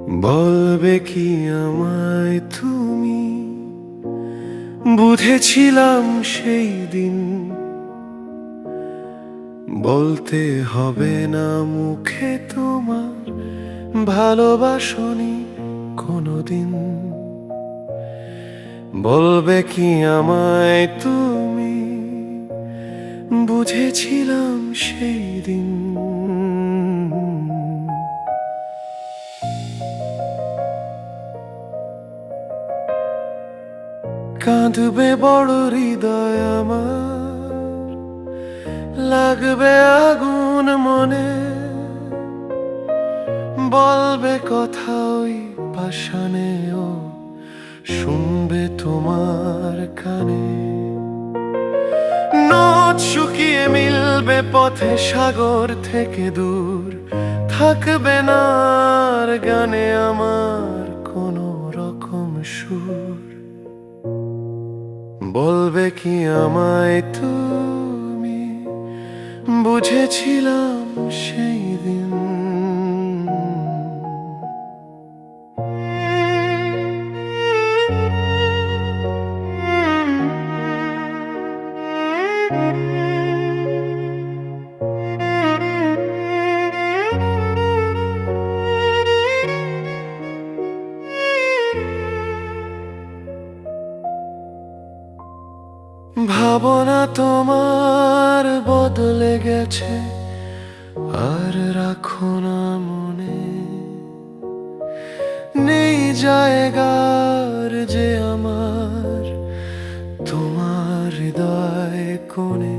বলবে কি আমায় তুমি? বুঝেছিলাম সেই দিন বলতে হবে না মুখে তোমার ভালোবাসনি কোনোদিন। বলবে কি আমায় তুমি? বুঝেছিলাম সেই দিন। কাঁদবে বড় হৃদয় আমার, লাগবে আগুন মনে, বলবে কথা ওই পাষাণেও শুনবে তোমার কানে। নদ শুকিয়ে মিলবে পথে সাগর থেকে দূর, থাকবে না আর গানে আমার কোনো রকম সুর। বলবে কি আমায় তুমি? বুঝেছিলাম সেই দিন। ভাবনা তোমার বদলে গেছে, আর রাখো না মনে। নেই জায়গার যে আমার তোমার হৃদয় কোণে।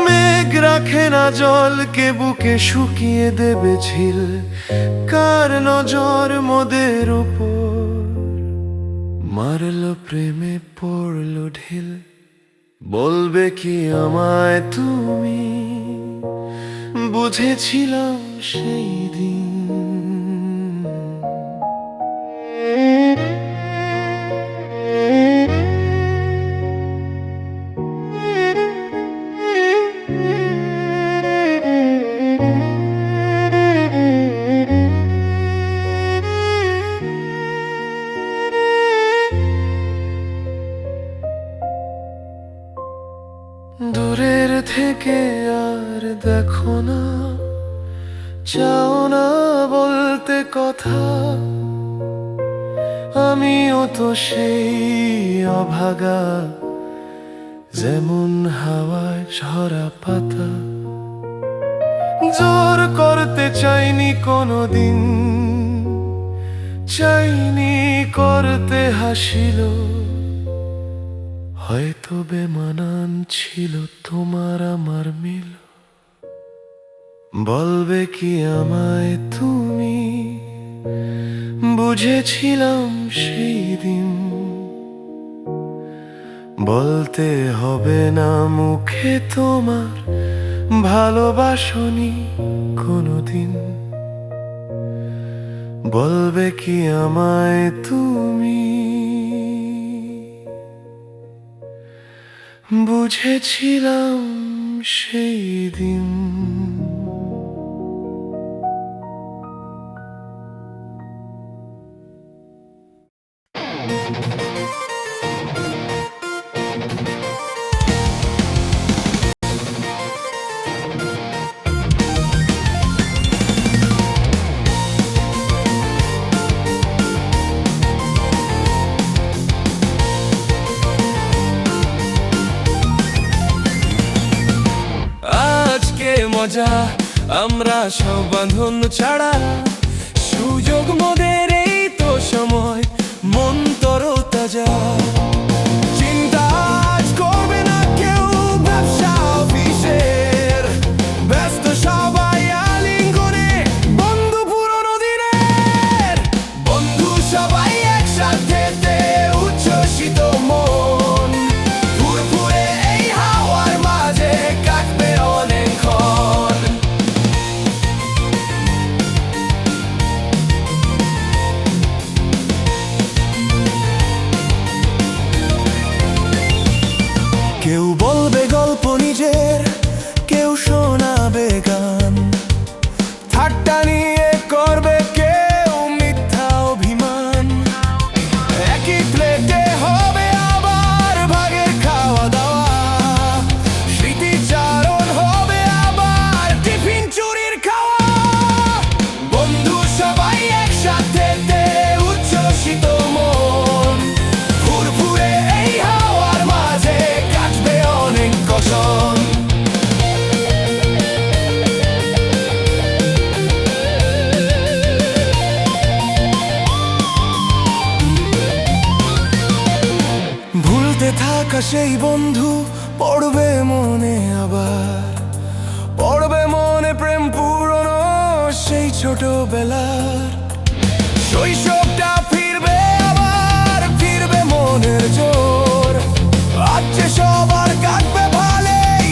মেঘ রাখে না জলকে বুকে শুকিয়ে দেবে ঝিল, কার নজর মোদের উপর মারল প্রেমে পড়ল ঢিল। বলবে কি আমায় তুমি? বুঝেছিলাম সেই দিন। দূরের থেকে আর দেখো না, চাও না বলতে কথা। আমিও তো সেই অভাগা, যেমন হাওয়ায় ঝরা পাতা। জোর করতে চাইনি কোনোদিন, চাইনি করতে হাসিল। হয়তো বেমানান ছিল তোমার আমার মিল। বলবে কি আমায় তুমি? বুঝেছিলাম সেই দিন। বলতে হবে না মুখে তোমার ভালোবাসনি কোনোদিন। বলবে কি আমায় তুমি? বুঝেছিলাম সেই দিন। মজা আমরা সব বাঁধন ছাড়া, সুযোগ মোদের এই তো সময়, মন তরো তাজা। চিন্তা আজ করবে না কেউ ব্যবসা অফিসের, ব্যস্ত সবাই আলিঙ্গনে বন্ধু পুরনো দিনের। বন্ধু সবাই একসাথে উচ্ছ্বসিত মন, ফুরফুরে এই হাওয়ার মাঝে কাটবে অনেকক্ষণ। সেই বন্ধু পড়বে মনে আবার, পড়বে মনে প্রেম পুরনো সেই ছোটবেলার। শৈশবটা ফিরবে আবার, ফিরবে মনের জোর, আজ যে সবার কাটবে ভালোই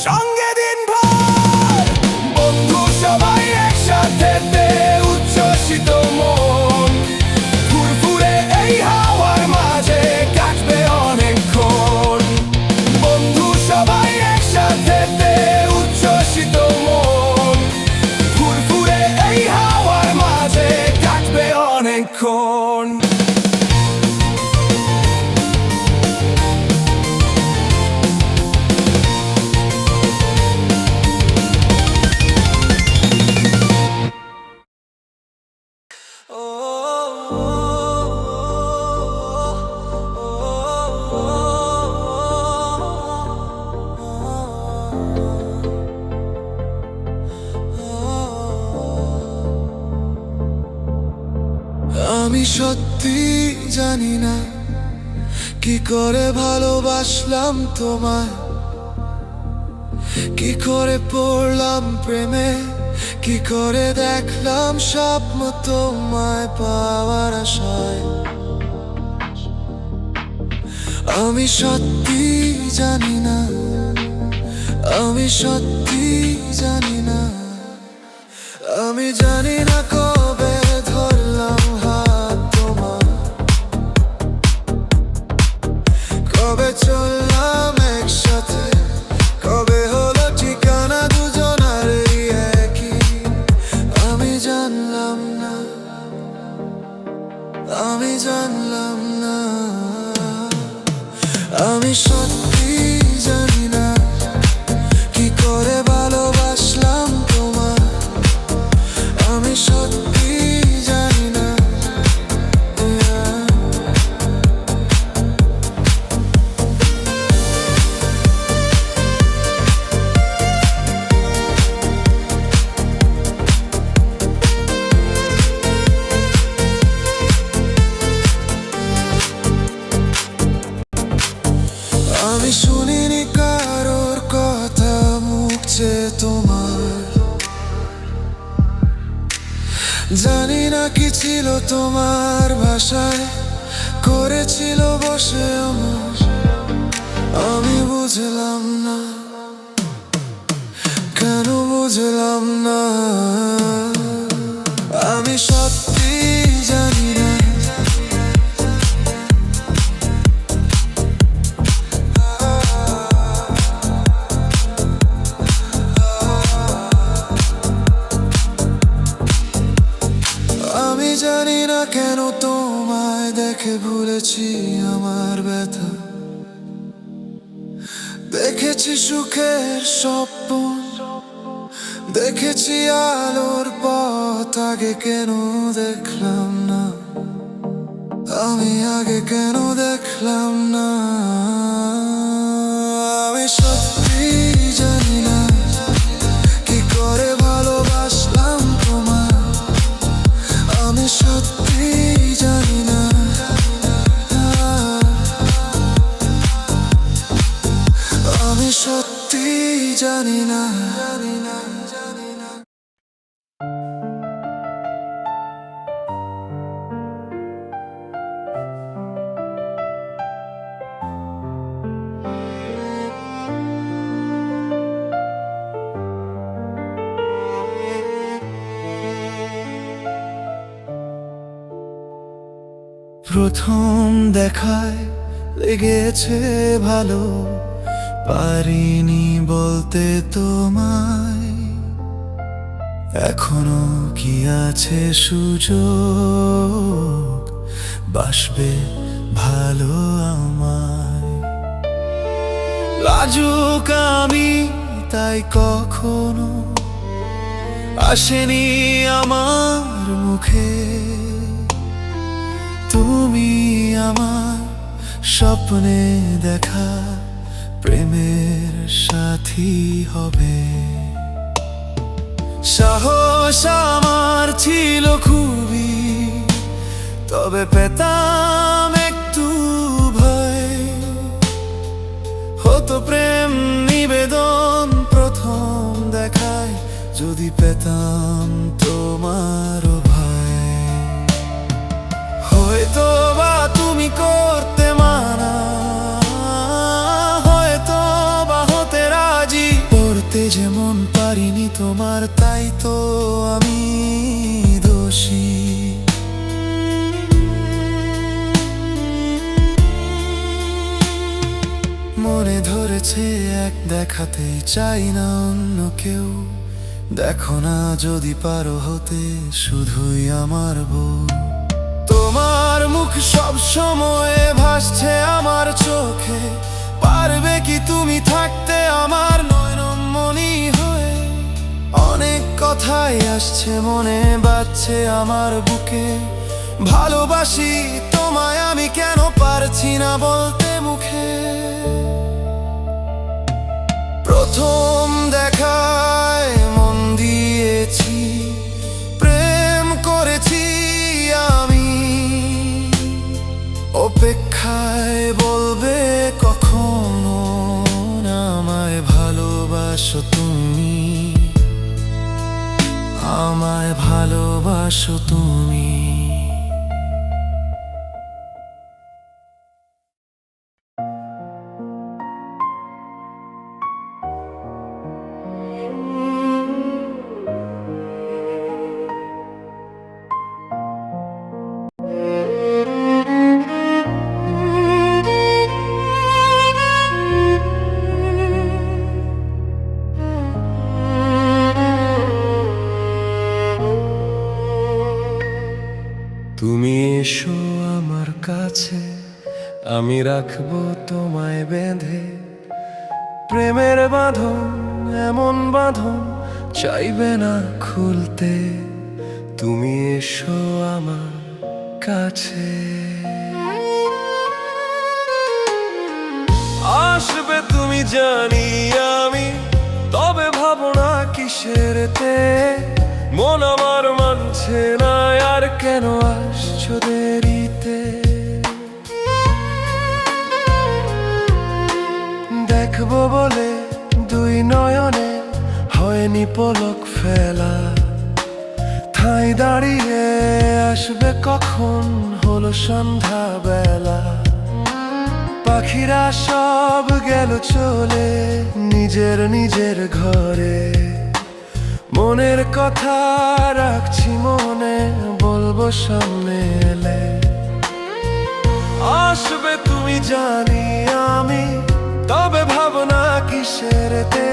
সঙ্গে দিন ভর। বন্ধু সবাই একসাথে উচ্ছ্বসিত মন, ফুরফুরে এই হাওয়ার মাঝে কাটবে অনেকক্ষণ। বন্ধু সবাই একসাথে উচ্ছ্বসিত মন, ফুরফুরে এই হাওয়ার মাঝে কাটবে অনেকক্ষণ। আমি সত্যি জানি না কি করে ভালোবাসলাম তোমায়, কি করে পড়লাম প্রেমে, কি করে দেখলাম স্বপ্ন তোমায় পাওয়ার আশায়। আমি সত্যি জানি না, আমি সত্যি জানি না, আমি জানি না কবে ধরলাম হাত তোমার, কবে চললাম একসাথে, কবে হলো ঠিকানা দুজনার একই। আমি জানলাম না, আমি জানলাম না, আমি সত্যি জানি না কি করে ভালোবাসলাম তোমার, আমি সত্যি জানি না। আমি শুনিনি কারোর কথা মুখছে তোমার, জানি না কি ছিল তোমার ভাষায়, করেছিল বসে আমার, আমি বুঝলাম না, কেন বুঝলাম না। আমি সত্যি জানি না, আমি জানি না কেন তোমায় দেখে ভুলেছি আমার ব্যথা, দেখেছি সুখের স্বপ্ন, দেখেছি আলোর পথ, আগে কেন দেখলাম না, আমি আগে কেন দেখলাম না। আমি সত্যি জানি না কি করে ভালোবাসলাম তোমার, আমি সত্যি জানি না, আমি সত্যি জানি না, জানি না, জানি না। প্রথম দেখায় লেগেছে ভালো, পারিনি বলতে তোমায়, এখনো কি আছে সুযোগ বাসবে ভালো আমায়। লাজুক আমি তাই কখনো আসেনি আমার মুখে, তুমি আমার স্বপ্নে দেখা প্রেমের সাথী হবে। সাহস আমার ছিল খুবই, তবে পেতাম একটু ভয়, যদি পেতাম তোমার ভাই, হয়তো বা তুমি করতে মানা, হয়তো বা হতে রাজি। পড়তে যেমন পারিনি তোমার, তাই তো আমি দোষী। মনে ধরেছে এক দেখাতেই চাই না অন্য কেউ। দেখো না যদি পারো হতে শুধুই আমার বউ। তোমার মুখ সব সময় ভাসছে আমার চোখে, পারবে কি তুমি থাকতে আমার নয়নমণি হয়ে? অনেক কথাই আসছে মনে, বাজছে আমার বুকে। ভালোবাসি তোমায় আমি, কেন পারছি না বলতে মুখে। প্রথম দেখায় মন দিয়েছি, প্রেম করেছি আমি। অপেক্ষায় বলবে কখনো আমায় ভালোবাসো তুমি, আমায় ভালোবাসো তুমি। তুমি এসো আমার কাছে, আমি রাখবো তোমায় বেঁধে। প্রেমের বাঁধন এমন বাঁধন চাইবে না খুলতে। তুমি এসো আমার কাছে। আসবে তুমি জানি আমি, তবে ভাবনা কিসেরতে? মন আমার মানছে না, আর কেন আসছো দেরিতে? দেখবো বলে দুই নয়নে হয়নি পলক ফেলা। ঠাঁই দাঁড়িয়ে আসবে কখন হলো সন্ধ্যা বেলা। পাখিরা সব গেল চলে নিজের নিজের ঘরে। মনের কথা রাখছি মনে, বলবো সামনে এলে। আসবে তুমি জানি আমি, তবে ভাবনা কিসেরতে?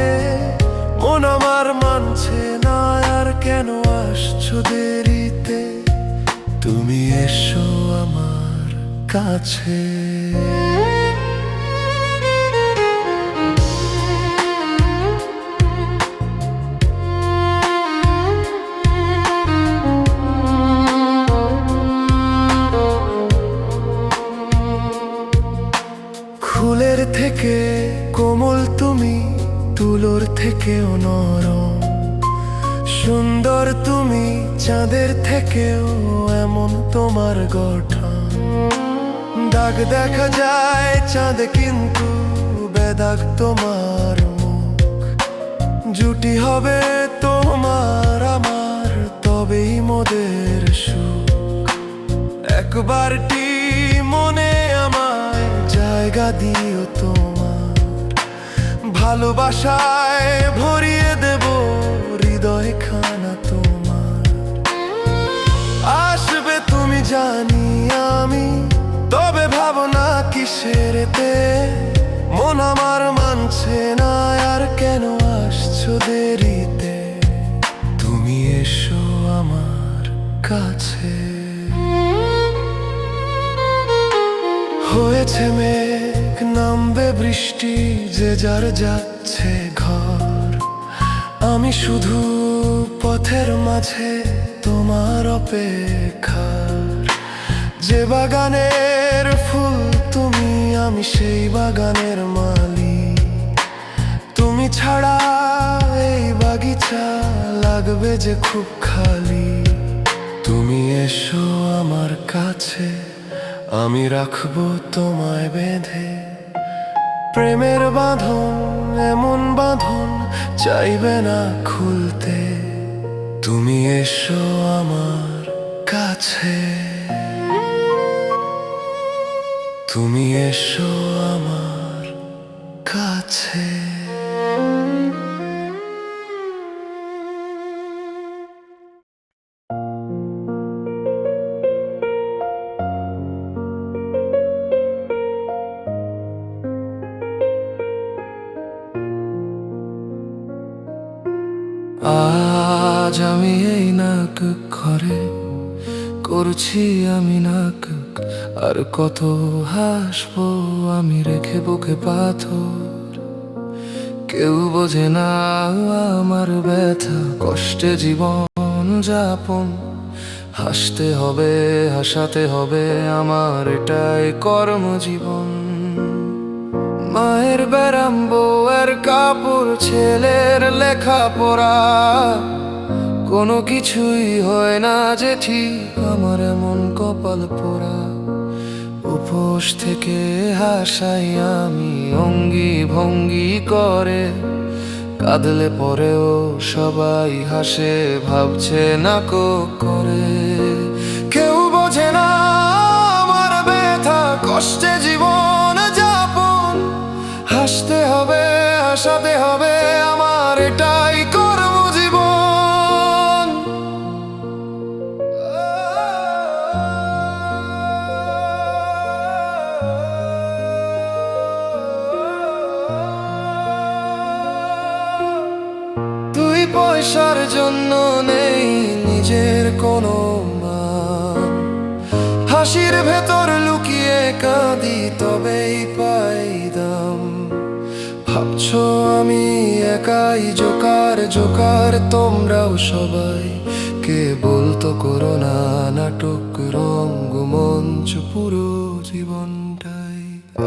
মন আমার মানছে না, আর কেন আসছো দেরিতে? তুমি এসো আমার কাছে। ফুলের থেকে কোমল তুমি, তুলোর থেকেও নরম। সুন্দর তুমি চাঁদের থেকেও এমন তোমার গঠন। দাগ দেখা যায় চাঁদে কিন্তু বেদাগ তোমার মুখ। জুটি হবে তোমার আমার, তবেই মোদের সুখ। একবারটি মনে আমায় জায়গা দিও তোমার। ভালোবাসায় ভরিয়ে দেব হৃদয়খানা তোমার। আসবে তুমি জানি আমি, তবে ভাবনা কিসেরতে? মন আমার মানছে না, আর কেন আসছো দেরিতে? তুমি এসো আমার কাছে। হয়েছে মেঘ, নামবে বৃষ্টি, যে যার যাচ্ছে ঘর। আমি শুধু পথের মাঝে তোমার অপেক্ষার। যে বাগানের ফুল তুমি, আমি সেই বাগানের মালিক। তুমি ছাড়া এই বাগিচা লাগবে যে খুব খালি। তুমি এসো আমার কাছে, আমি রাখবো তোমায় বেঁধে। প্রেমের বাঁধন এমন বাঁধন চাইবে না খুলতে। তুমি এসো আমার কাছে, তুমি এসো আমার কাছে। আজ আমি এই নাক ঘরে করছি আমি নাক, আর কত হাসবো আমি রেখে বুকে পাথর। কেউ বোঝে না আমার ব্যথা, কষ্টে জীবন যাপন। হাসতে হবে হাসাতে হবে, আমার এটাই কর্মজীবন। মায়ের ব্যারাম, বউয়ের কাপড়, ছেলের লেখাপড়া, কোনো কিছুই হয় না যে ঠিক, আমার এমন কপাল পোড়া। উপোস থেকে হাসাই আমি অঙ্গি ভঙ্গি করে, কাঁদলে পরেও সবাই হাসে, ভাবছে নাকো করে। কেউ বোঝে না আমার ব্যথা, কষ্টে জীবন যাপন। হাসতে হবে হাসাতে হবে, আমার এটাই কর্মজীবন। দুই পয়সার জন্য নেই নিজের কোনো মান, হাসির ভেতর লুকিয়ে কাঁদি তবেই পাই দাম। ভাবছো আমি একাই জোকার জোকার, তোমরাও সবাই। কে বলতো করোনা নাটক রঙ্গমঞ্চ পুরো জীবনটাই।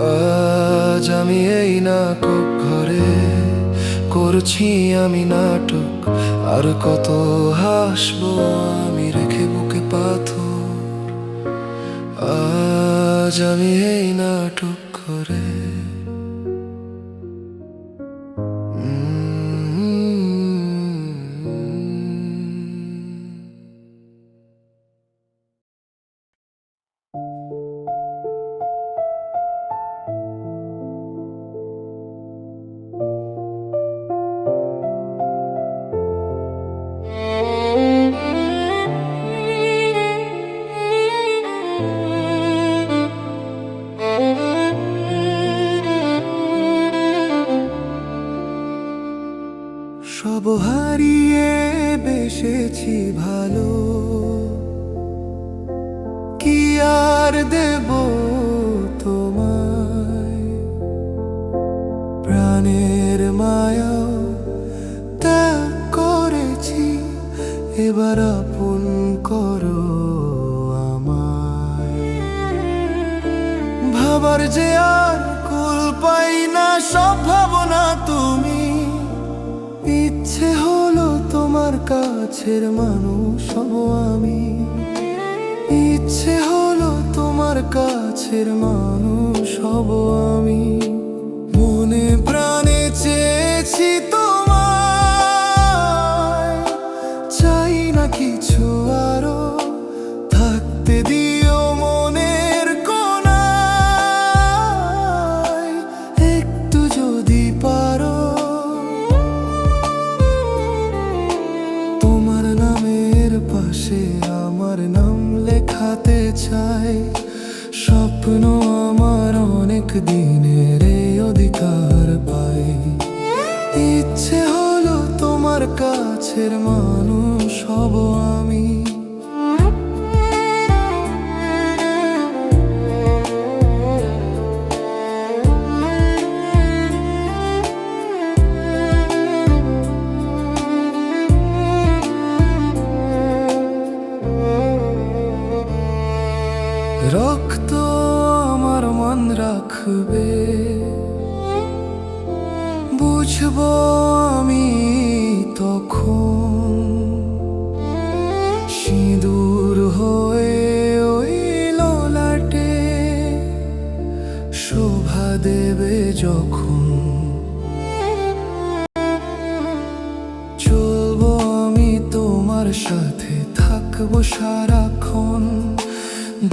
আজ আমি এই নাটক ঘরে করছি আমি নাটক, আর কত হাসবো আমি রেখে বুকে পাথর। আজ আমি এই নাটক ঘরে। সব হারিয়ে বেসেছি ভালো, কি আর দেব তোমায়। প্রাণের মায়াও ত্যাগ করেছি, এবার আপন করো আমায়। ভাবার যে আর কুল পাই না, সব ভাবনা তুমি। ইচ্ছে হলো তোমার কাছের মানুষ হব আমি, ইচ্ছে হলো তোমার কাছের মানুষ হব আমি। মনে প্রাণে চেয়েছি তোমায়, চাই না কিছু আরো, থাকতে দিও মনের কোণায়, একটু যদি পারো। পাশে আমার নাম লেখাতে চাই, স্বপ্ন আমার অনেক দিনের এই অধিকার পাই। ইচ্ছে হলো তোমার কাছের মানুষ হব আমি। রক্ত আমার মন রাখবে, বুঝবো আমি তখন। সিঁদুর হয়ে ওই ললাটে শোভা দেবে যখন। চলবো আমি তোমার থাকবো সারাক্ষণ,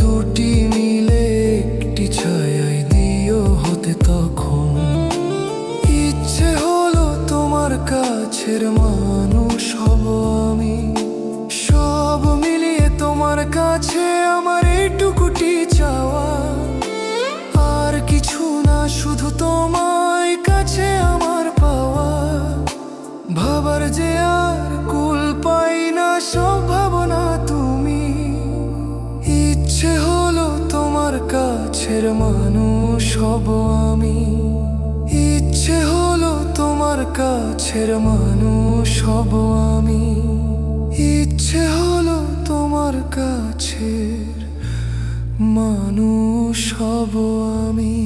দুটি মিলে একটি ছায়ায় দিও হতে তখন। ইচ্ছে হলো তোমার কাছের মানুষ হব আমি, সব মিলিয়ে তোমার কাছে আমার এইটুকুটি চাওয়া। আর কিছু না, শুধু তোমায় কাছে আমার পাওয়া। ভাবার যে আর কুল পাই না, সব ভাবনা তুমি। ইচ্ছে হলো তোমার কাছের মানুষ হব আমি, ইচ্ছে হলো তোমার কাছের মানুষ হব আমি, ইচ্ছে হলো তোমার কাছের মানুষ হব আমি।